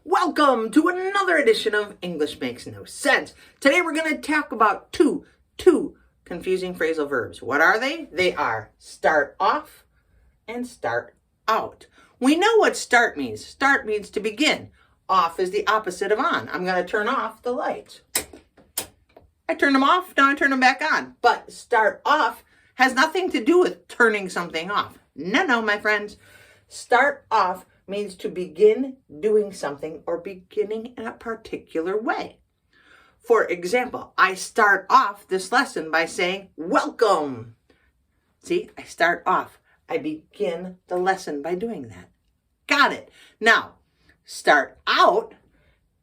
Welcome to another edition of English Makes No Sense. Today we're going to talk about two confusing phrasal verbs. What are they? They are start off and start out. We know what start means. Start means to begin. Off is the opposite of on. I'm going to turn off the lights. I turned them off, now I turn them back on. But start off has nothing to do with turning something off. No, my friends. Start off means to begin doing something or beginning in a particular way. For example, I start off this lesson by saying, welcome. See, I start off. I begin the lesson by doing that. Got it. Now, start out,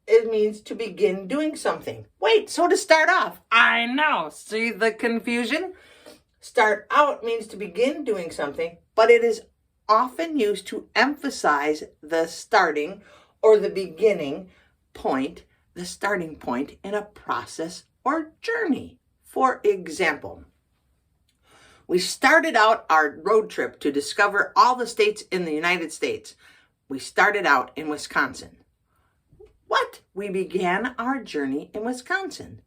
it means to begin doing something. Wait, so to start off? I know. See the confusion? Start out means to begin doing something, but it is often used to emphasize the starting or the beginning point, the starting point in a process or journey. For example, we started out our road trip to discover all the states in the United States. We started out in Wisconsin. What? We began our journey in Wisconsin.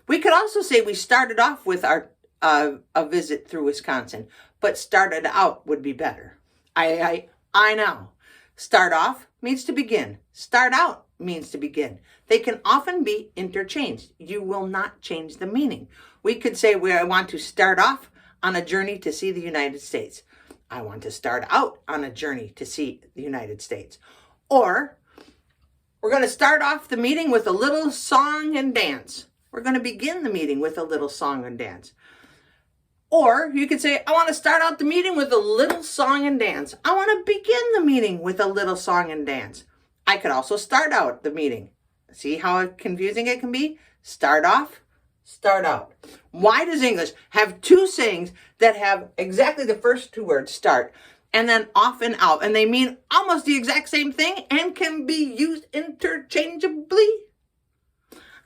We could also say we started off with our a visit through Wisconsin, but started out would be better. I know. Start off means to begin. Start out means to begin. They can often be interchanged. You will not change the meaning. We could say I want to start off on a journey to see the United States. I want to start out on a journey to see the United States. Or we're going to start off the meeting with a little song and dance. We're going to begin the meeting with a little song and dance. Or you could say, I want to start out the meeting with a little song and dance. I want to begin the meeting with a little song and dance. I could also start out the meeting. See how confusing it can be? Start off, start out. Why does English have two sayings that have exactly the first two words, start, and then off and out, and they mean almost the exact same thing and can be used interchangeably?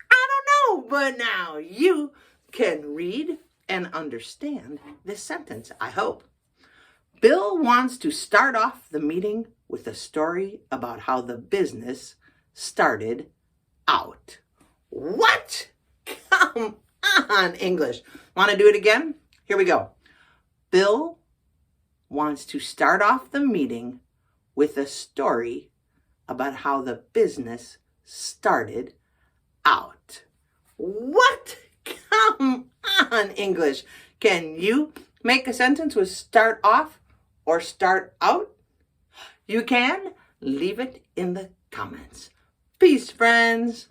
I don't know, but now you can read and understand this sentence, I hope. Bill wants to start off the meeting with a story about how the business started out. What? Come on, English. Want to do it again? Here we go. Bill wants to start off the meeting with a story about how the business started out. What? Come on, English. Can you make a sentence with start off or start out? You can. Leave it in the comments. Peace, friends.